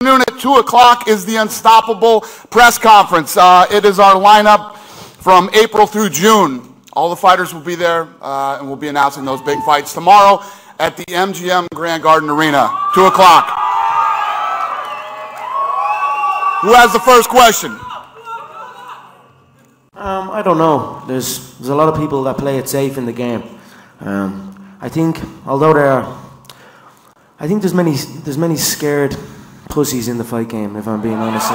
Noon at 2 o'clock is the Unstoppable press conference. It is our lineup from April through June. All the fighters will be there, and we'll be announcing those big fights tomorrow at the MGM Grand Garden Arena, 2 o'clock. Who has the first question? I don't know. There's a lot of people that play it safe in the game. I think, although there's many scared pussies in the fight game, if I'm being honest.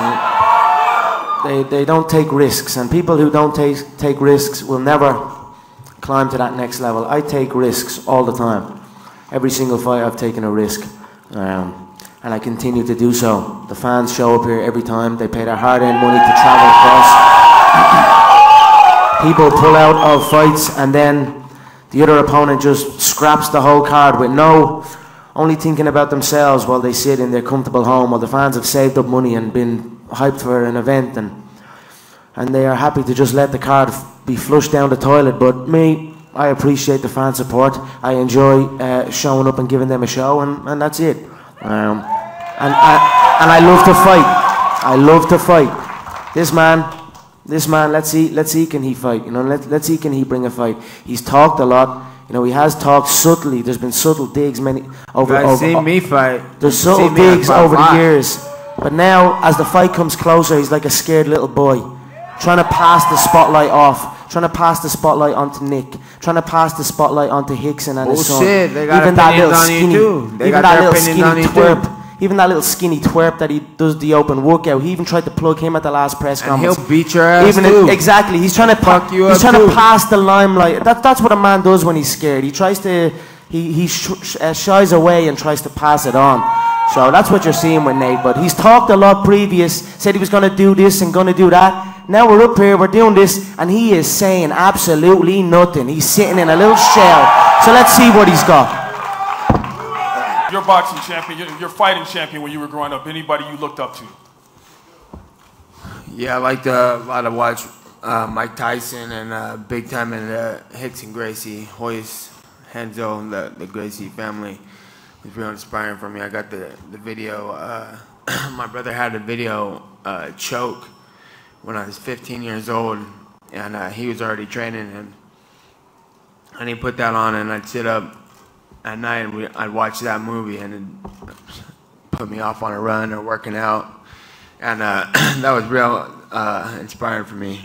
They don't take risks, and people who don't take risks will never climb to that next level. I take risks all the time. Every single fight I've taken a risk, and I continue to do so. The fans show up here every time. They pay their hard-earned money to travel across. People pull out of fights, and then the other opponent just scraps the whole card with only thinking about themselves while they sit in their comfortable home, while the fans have saved up money and been hyped for an event, and they are happy to just let the card be flushed down the toilet. But me, I appreciate the fan support. I enjoy showing up and giving them a show, and that's it. And I love to fight. I love to fight. This man, let's see, can he fight? You know, let's see, can he bring a fight? He's talked a lot. You know, he has talked subtly. There's been subtle digs over seen me fight. There's subtle digs over the years. But now, as the fight comes closer, he's like a scared little boy, trying to pass the spotlight off, trying to pass the spotlight onto Nick, trying to pass the spotlight onto Hickson and his son. They got opinions on you too. They got their opinions on you too. Even that little skinny twerp that he does the open workout, he even tried to plug him at the last press conference. And he'll beat your ass too. Exactly. He's trying to fuck you up. He's trying to pass the limelight. That's what a man does when he's scared. He tries to, he shies away and tries to pass it on. So that's what you're seeing with Nate. But he's talked a lot previous, said he was going to do this and going to do that. Now we're up here, we're doing this, and he is saying absolutely nothing. He's sitting in a little shell. So let's see what he's got. You're boxing champion, you're fighting champion when you were growing up. Anybody you looked up to? Yeah, I liked a lot to watch Mike Tyson and big time in Hicks and Gracie, Hoist, Henzo, the Gracie family was real inspiring for me. I got the video. My brother had a video choke when I was 15 years old, and he was already training, and he put that on, and I'd sit up at night and I'd watch that movie, and it put me off on a run or working out, and that was real inspiring for me.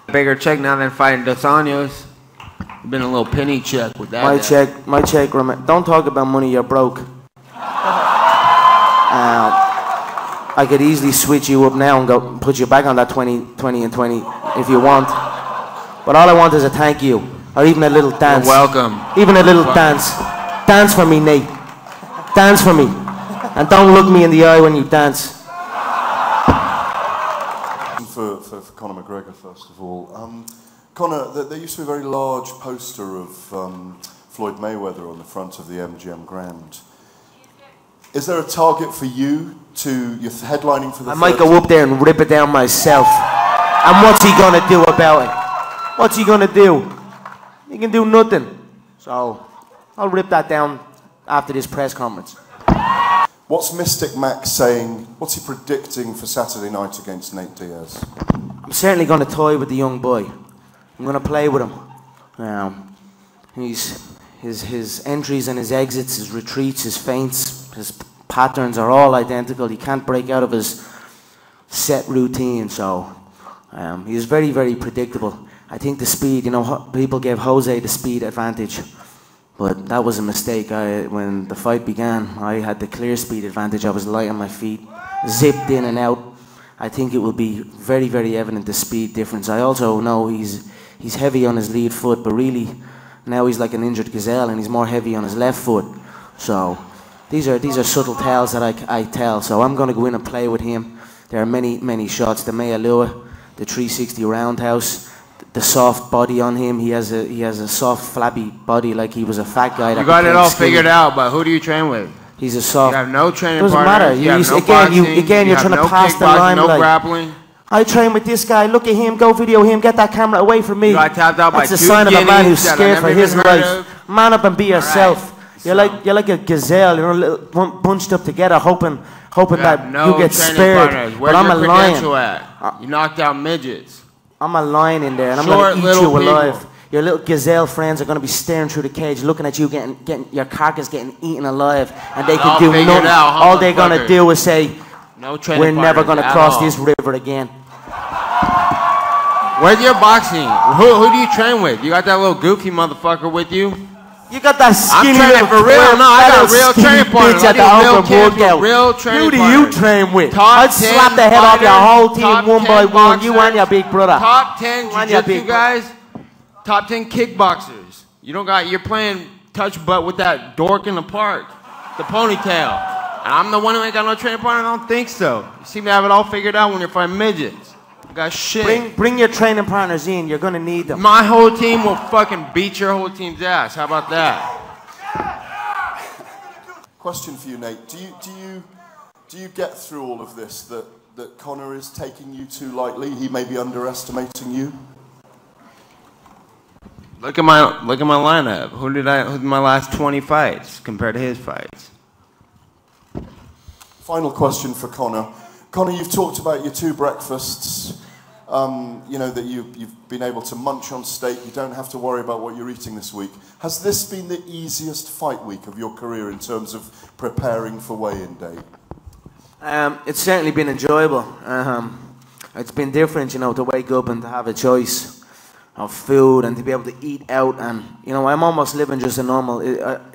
Bigger check now than fighting Dos Anjos. Been a little penny check with that. My check. Don't talk about money. You're broke. I could easily switch you up now and go put you back on that 20 and 20 if you want. But all I want is a thank you. Or even a little dance. You're welcome. Even a little dance. Dance for me, Nate. Dance for me. And don't look me in the eye when you dance. For Conor McGregor, first of all. Conor, there used to be a very large poster of Floyd Mayweather on the front of the MGM Grand. Is there a target for you you're headlining for the I might go up there and rip it down myself. And what's he going to do about it? What's he going to do? He can do nothing. So I'll rip that down after this press conference. What's Mystic Max saying? What's he predicting for Saturday night against Nate Diaz? I'm certainly going to toy with the young boy. I'm going to play with him. His entries and his exits, his retreats, his feints, his patterns are all identical. He can't break out of his set routine. So he's very, very predictable. I think the speed, you know, people gave Jose the speed advantage, but that was a mistake. When the fight began, I had the clear speed advantage. I was light on my feet, zipped in and out. I think it will be very, very evident the speed difference. I also know he's heavy on his lead foot, but really now he's like an injured gazelle, and he's more heavy on his left foot. So these are subtle tells that I tell. So I'm going to go in and play with him. There are many, many shots. The Mealua, the 360 roundhouse. The soft body on him. He has a soft, flabby body, like he was a fat guy. You got it all figured out, but who do you train with? He's a soft. You have no training doesn't partners. Matter. You have no boxing. You're trying to pass the limelight. No grappling. I train with this guy. Look at him. Go video him. Get that camera away from me. You got tapped out by That's a sign of a man who's scared for his life. Man up and be yourself. You're like a gazelle. You're a little bunched up together, hoping that you get spared. Where's but I'm your a credential lion. at? You knocked out midgets. I'm a lion in there, and I'm going to eat you alive. Your little gazelle friends are going to be staring through the cage, looking at you, getting your carcass getting eaten alive, and they can do nothing. All they're going to do is say, "We're never going to cross this river again." Where's your boxing? Who do you train with? You got that little goofy motherfucker with you? You got that skinny I'm training for real. No, I got real training partners. At the real camps with real training Who do you train with? I'd slap the head off your whole team one by one. You and your big brother. Top 10 jiu-jitsu guys. Top 10 kickboxers. You're playing touch butt with that dork in the park, the ponytail. And I'm the one who ain't got no training partner. I don't think so. You seem to have it all figured out when you're fighting midgets. You got shit. Bring your training partners in. You're gonna need them. My whole team will fucking beat your whole team's ass. How about that? Question for you, Nate. Do you get through all of this that Conor is taking you too lightly? He may be underestimating you. Look at my lineup. Who's my last 20 fights compared to his fights? Final question for Conor. Conor, you've talked about your 2 breakfasts. That you've been able to munch on steak. You don't have to worry about what you're eating this week. Has this been the easiest fight week of your career in terms of preparing for weigh-in day? It's certainly been enjoyable. It's been different, to wake up and to have a choice of food and to be able to eat out. And I'm almost living just a normal.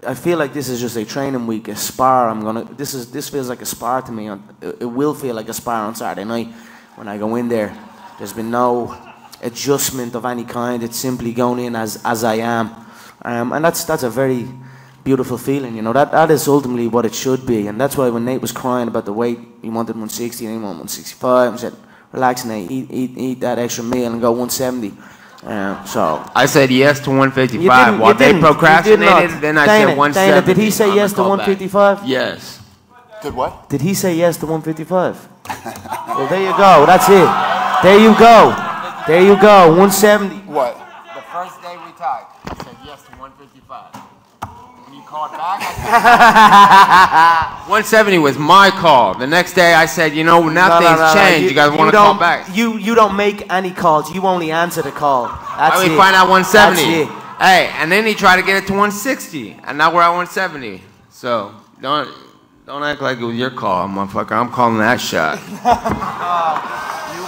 I feel like this is just a training week, a spar. This feels like a spar to me. It will feel like a spar on Saturday night when I go in there. There's been no adjustment of any kind. It's simply going in as I am, and that's a very beautiful feeling. That is ultimately what it should be, and that's why when Nate was crying about the weight, he wanted 160 and he wanted 165. I said, "Relax, Nate. Eat that extra meal and go 170." So I said yes to 155. While they procrastinated, then I said 170. Dana, did he say yes to 155? Yes. Did what? Did he say yes to 155? Well, there you go. That's it. There you go. There you go. 170. What? The first day we talked, I said yes to 155. When you called back, I said 170 was my call. The next day I said, nothing's changed. You guys want to call back? You don't make any calls. You only answer the call. That's it. We find out 170. Hey, and then he tried to get it to 160, and now we're at 170. So don't act like it was your call, motherfucker. I'm calling that shot.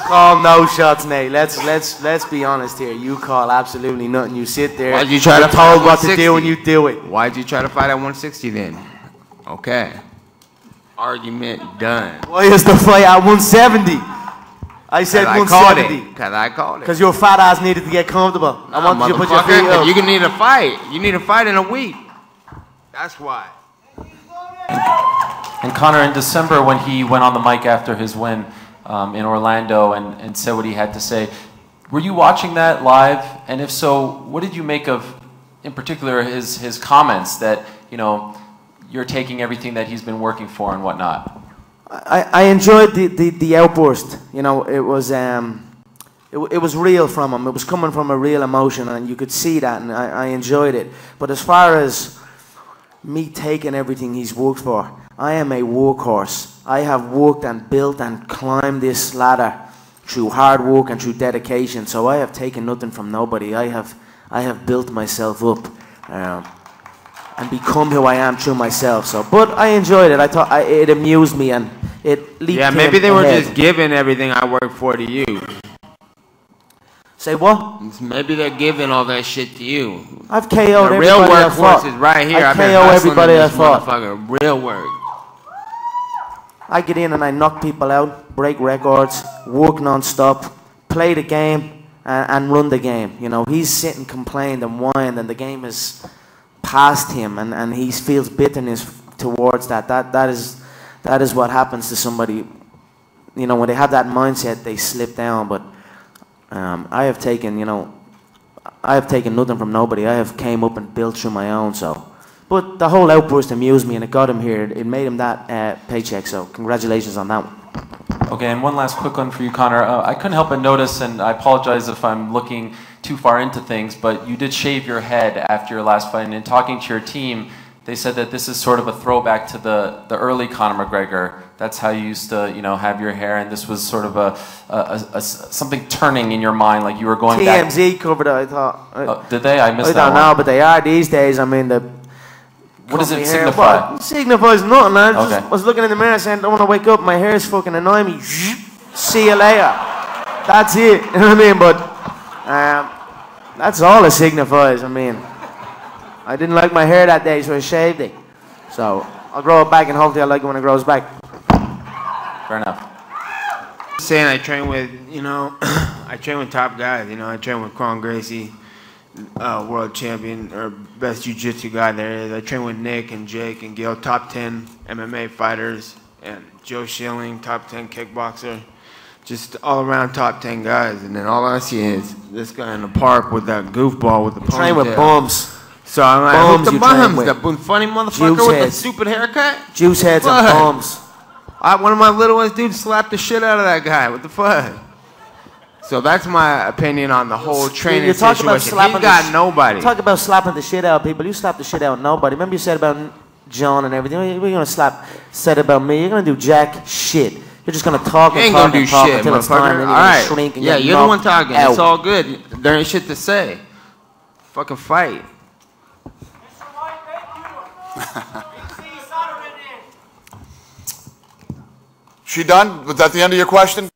Call no shots, Nate. Let's be honest here. You call absolutely nothing. You sit there. Why'd you try to told what to do and you do it. Why'd you try to fight at 160 then? Okay. Argument done. Why is the fight at 170? I said 170. Because I called it. Because your fat ass needed to get comfortable. I wanted you to put your feet up. You need a fight. You need a fight in a week. That's why. And Conor, in December when he went on the mic after his win in Orlando and said what he had to say, were you watching that live? And if so, what did you make of, in particular, his comments that, you're taking everything that he's been working for and whatnot? I enjoyed the outburst. It was real from him. It was coming from a real emotion, and you could see that, and I enjoyed it. But as far as me taking everything he's worked for, I am a workhorse. I have worked and built and climbed this ladder through hard work and through dedication. So I have taken nothing from nobody. I have built myself up and become who I am through myself. So, but I enjoyed it. I thought it amused me and it leaped. Yeah, maybe they were just giving everything I worked for to you. Say what? Maybe they're giving all that shit to you. I've KO'd everybody real I fought. Is right here. I KO everybody I fought. Real work. I get in and I knock people out, break records, work non-stop, play the game, and run the game. He's sitting, complained and whined, and the game is past him, and he feels bitterness towards that. That is what happens to somebody. When they have that mindset, they slip down. But I have taken nothing from nobody. I have came up and built through my own. So. But the whole outburst amused me, and it got him here. It made him that paycheck, so congratulations on that one. Okay, and one last quick one for you, Conor. I couldn't help but notice, and I apologize if I'm looking too far into things, but you did shave your head after your last fight, and in talking to your team, they said that this is sort of a throwback to the early Conor McGregor. That's how you used to, you know, have your hair, and this was sort of a something turning in your mind, like you were going back. TMZ covered it, I thought. Did they? I missed that I don't know, but they are these days. I mean, what does it signify? Well, it signifies nothing. I Okay. was looking in the mirror saying, I don't want to wake up, my hair's fucking annoying me. See you later. That's it. You know what I mean? But that's all it signifies. I mean, I didn't like my hair that day, so I shaved it. So I'll grow it back, and hopefully I like it when it grows back. Fair enough. Saying I train with, you know, I train with top guys. You know, I train with Kron Gracie, world champion or best jiu-jitsu guy there is. I train with Nick and Jake and Gil, top 10 MMA fighters, and Joe Schilling, top 10 kickboxer. Just all around top 10 guys, and then all I see is this guy in the park with that goofball with the ponytail. Train with bums. So I'm like, Bums who's the you train bums? with. That funny motherfucker Juice with the heads. stupid haircut? Juice heads and Fuck. bums. One of my little ones, dude, slapped the shit out of that guy. What the fuck? So that's my opinion on the whole training You talk about situation. slapping He's got nobody. Talk about slapping the shit out of people. You slap the shit out of nobody. Remember you said about John and everything. We're gonna said about me. You're gonna do jack shit. You're just gonna talk You and ain't talk gonna do and talk shit, until it's time, motherfucker. and then All you're right. gonna shrink and Yeah, get you're the one knocked talking. out. It's all good. There ain't shit to say. Fucking fight. She done? Was that the end of your question?